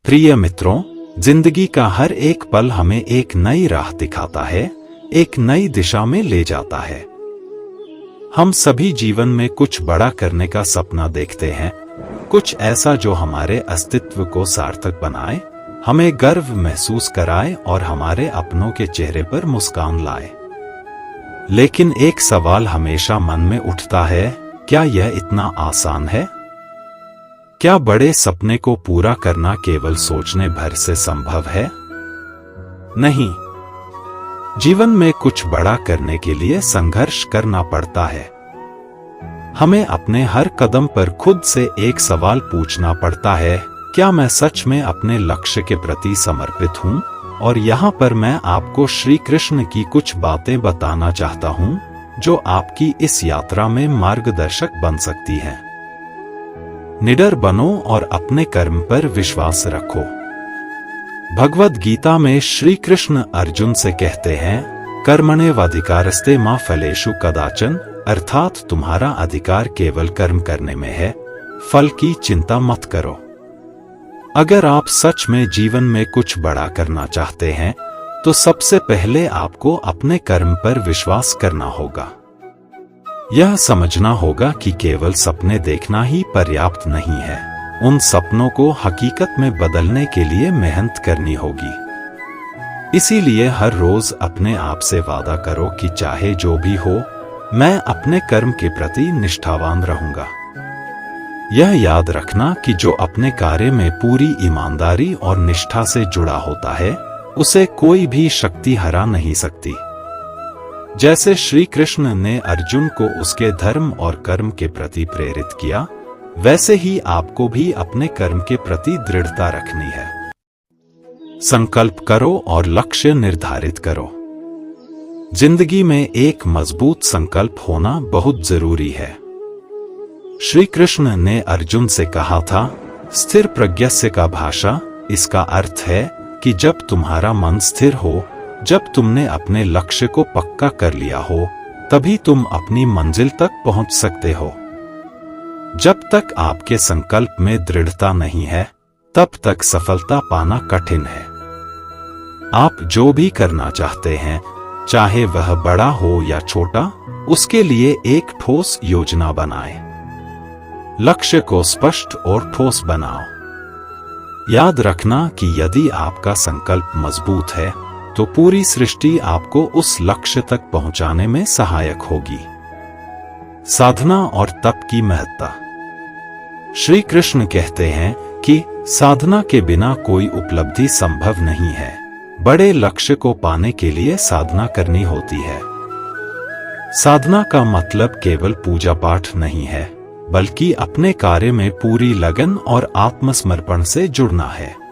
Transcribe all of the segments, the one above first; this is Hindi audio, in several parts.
प्रिय मित्रों, जिंदगी का हर एक पल हमें एक नई राह दिखाता है, एक नई दिशा में ले जाता है। हम सभी जीवन में कुछ बड़ा करने का सपना देखते हैं, कुछ ऐसा जो हमारे अस्तित्व को सार्थक बनाए, हमें गर्व महसूस कराए और हमारे अपनों के चेहरे पर मुस्कान लाए। लेकिन एक सवाल हमेशा मन में उठता है, क्या यह इतना आसान है? क्या बड़े सपने को पूरा करना केवल सोचने भर से संभव है? नहीं। जीवन में कुछ बड़ा करने के लिए संघर्ष करना पड़ता है। हमें अपने हर कदम पर खुद से एक सवाल पूछना पड़ता है, क्या मैं सच में अपने लक्ष्य के प्रति समर्पित हूं? और यहाँ पर मैं आपको श्री कृष्ण की कुछ बातें बताना चाहता हूं, जो आपकी इस यात्रा में मार्गदर्शक बन सकती हैं। निडर बनो और अपने कर्म पर विश्वास रखो। भगवद गीता में श्री कृष्ण अर्जुन से कहते हैं, कर्मण्येवाधिकारस्ते मा फलेषु कदाचन, अर्थात तुम्हारा अधिकार केवल कर्म करने में है, फल की चिंता मत करो। अगर आप सच में जीवन में कुछ बड़ा करना चाहते हैं, तो सबसे पहले आपको अपने कर्म पर विश्वास करना होगा। यह समझना होगा कि केवल सपने देखना ही पर्याप्त नहीं है, उन सपनों को हकीकत में बदलने के लिए मेहनत करनी होगी। इसीलिए हर रोज अपने आप से वादा करो कि चाहे जो भी हो, मैं अपने कर्म के प्रति निष्ठावान रहूंगा। यह याद रखना कि जो अपने कार्य में पूरी ईमानदारी और निष्ठा से जुड़ा होता है, उसे कोई भी शक्ति हरा नहीं सकती। जैसे श्री कृष्ण ने अर्जुन को उसके धर्म और कर्म के प्रति प्रेरित किया, वैसे ही आपको भी अपने कर्म के प्रति दृढ़ता रखनी है। संकल्प करो और लक्ष्य निर्धारित करो। जिंदगी में एक मजबूत संकल्प होना बहुत जरूरी है। श्री कृष्ण ने अर्जुन से कहा था, स्थिर प्रज्ञस्य का भाषा, इसका अर्थ है कि जब तुम्हारा मन स्थिर हो, जब तुमने अपने लक्ष्य को पक्का कर लिया हो, तभी तुम अपनी मंजिल तक पहुंच सकते हो। जब तक आपके संकल्प में दृढ़ता नहीं है, तब तक सफलता पाना कठिन है। आप जो भी करना चाहते हैं, चाहे वह बड़ा हो या छोटा, उसके लिए एक ठोस योजना बनाएं। लक्ष्य को स्पष्ट और ठोस बनाओ। याद रखना कि यदि आपका संकल्प मजबूत है, तो पूरी सृष्टि आपको उस लक्ष्य तक पहुंचाने में सहायक होगी। साधना और तप की महत्ता। श्री कृष्ण कहते हैं कि साधना के बिना कोई उपलब्धि संभव नहीं है। बड़े लक्ष्य को पाने के लिए साधना करनी होती है। साधना का मतलब केवल पूजा पाठ नहीं है, बल्कि अपने कार्य में पूरी लगन और आत्मसमर्पण से जुड़ना है।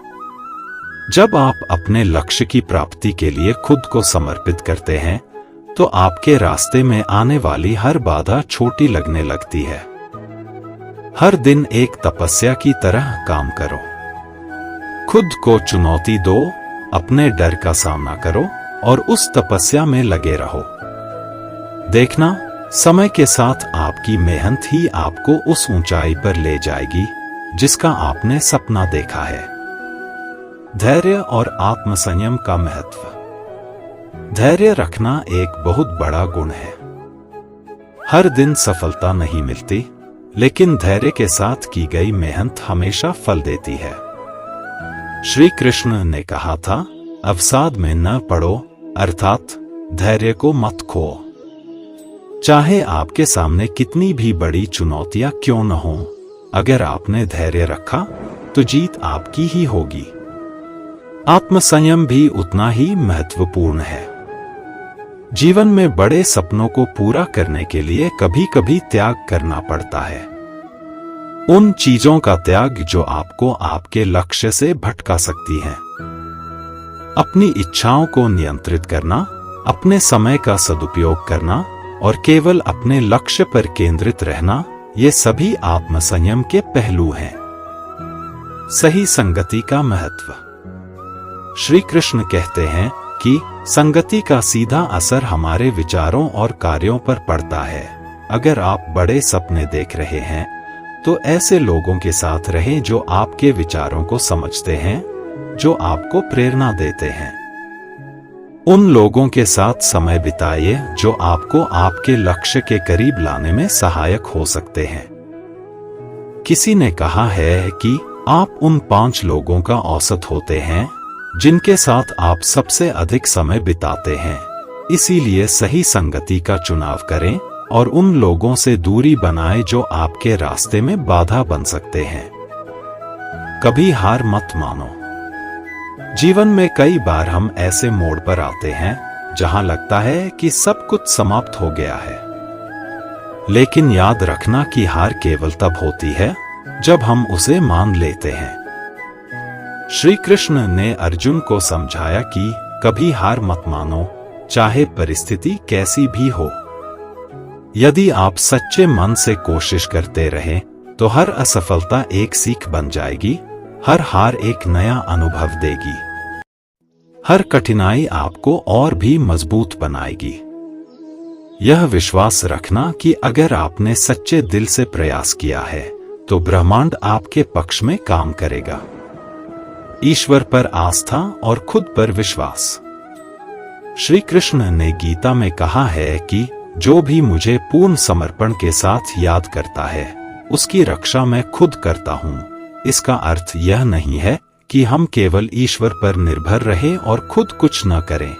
जब आप अपने लक्ष्य की प्राप्ति के लिए खुद को समर्पित करते हैं, तो आपके रास्ते में आने वाली हर बाधा छोटी लगने लगती है। हर दिन एक तपस्या की तरह काम करो। खुद को चुनौती दो, अपने डर का सामना करो और उस तपस्या में लगे रहो। देखना, समय के साथ आपकी मेहनत ही आपको उस ऊंचाई पर ले जाएगी, जिसका आपने सपना देखा है। धैर्य और आत्मसंयम का महत्व। धैर्य रखना एक बहुत बड़ा गुण है। हर दिन सफलता नहीं मिलती, लेकिन धैर्य के साथ की गई मेहनत हमेशा फल देती है। श्री कृष्ण ने कहा था, अवसाद में न पड़ो, अर्थात धैर्य को मत खो। चाहे आपके सामने कितनी भी बड़ी चुनौतियां क्यों न हो, अगर आपने धैर्य रखा, तो जीत आपकी ही होगी। आत्मसंयम भी उतना ही महत्वपूर्ण है। जीवन में बड़े सपनों को पूरा करने के लिए कभी कभी त्याग करना पड़ता है। उन चीजों का त्याग जो आपको आपके लक्ष्य से भटका सकती हैं। अपनी इच्छाओं को नियंत्रित करना, अपने समय का सदुपयोग करना और केवल अपने लक्ष्य पर केंद्रित रहना, ये सभी आत्मसंयम के पहलू हैं। सही संगति का महत्व। श्री कृष्ण कहते हैं कि संगति का सीधा असर हमारे विचारों और कार्यों पर पड़ता है। अगर आप बड़े सपने देख रहे हैं, तो ऐसे लोगों के साथ रहें जो आपके विचारों को समझते हैं, जो आपको प्रेरणा देते हैं। उन लोगों के साथ समय बिताइए जो आपको आपके लक्ष्य के करीब लाने में सहायक हो सकते हैं। किसी ने कहा है कि आप उन 5 लोगों का औसत होते हैं जिनके साथ आप सबसे अधिक समय बिताते हैं। इसीलिए सही संगति का चुनाव करें और उन लोगों से दूरी बनाएं जो आपके रास्ते में बाधा बन सकते हैं। कभी हार मत मानो। जीवन में कई बार हम ऐसे मोड़ पर आते हैं जहां लगता है कि सब कुछ समाप्त हो गया है। लेकिन याद रखना कि हार केवल तब होती है जब हम उसे मान लेते हैं। श्री कृष्ण ने अर्जुन को समझाया कि कभी हार मत मानो, चाहे परिस्थिति कैसी भी हो। यदि आप सच्चे मन से कोशिश करते रहें तो हर असफलता एक सीख बन जाएगी, हर हार एक नया अनुभव देगी, हर कठिनाई आपको और भी मजबूत बनाएगी। यह विश्वास रखना कि अगर आपने सच्चे दिल से प्रयास किया है तो ब्रह्मांड आपके पक्ष में काम करेगा। ईश्वर पर आस्था और खुद पर विश्वास। श्री कृष्ण ने गीता में कहा है कि जो भी मुझे पूर्ण समर्पण के साथ याद करता है उसकी रक्षा मैं खुद करता हूँ। इसका अर्थ यह नहीं है कि हम केवल ईश्वर पर निर्भर रहें और खुद कुछ न करें,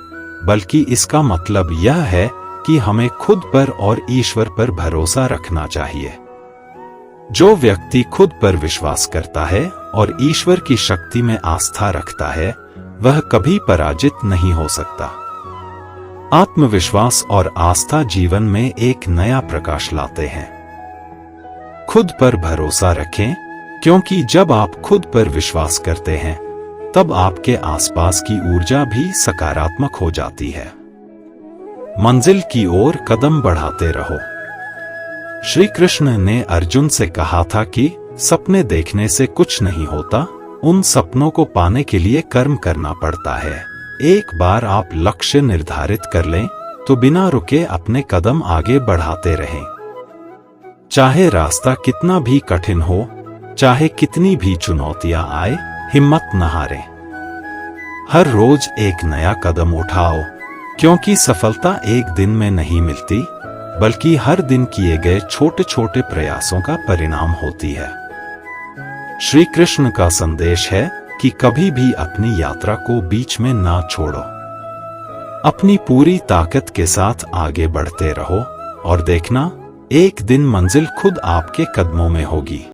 बल्कि इसका मतलब यह है कि हमें खुद पर और ईश्वर पर भरोसा रखना चाहिए। जो व्यक्ति खुद पर विश्वास करता है और ईश्वर की शक्ति में आस्था रखता है वह कभी पराजित नहीं हो सकता। आत्मविश्वास और आस्था जीवन में एक नया प्रकाश लाते हैं। खुद पर भरोसा रखें, क्योंकि जब आप खुद पर विश्वास करते हैं तब आपके आसपास की ऊर्जा भी सकारात्मक हो जाती है। मंजिल की ओर कदम बढ़ाते रहो। श्री कृष्ण ने अर्जुन से कहा था कि सपने देखने से कुछ नहीं होता, उन सपनों को पाने के लिए कर्म करना पड़ता है। एक बार आप लक्ष्य निर्धारित कर लें तो बिना रुके अपने कदम आगे बढ़ाते रहें। चाहे रास्ता कितना भी कठिन हो, चाहे कितनी भी चुनौतियां आए, हिम्मत न हारें। हर रोज एक नया कदम उठाओ, क्योंकि सफलता एक दिन में नहीं मिलती, बल्कि हर दिन किए गए छोटे छोटे प्रयासों का परिणाम होती है। श्री कृष्ण का संदेश है कि कभी भी अपनी यात्रा को बीच में ना छोड़ो। अपनी पूरी ताकत के साथ आगे बढ़ते रहो और देखना, एक दिन मंजिल खुद आपके कदमों में होगी।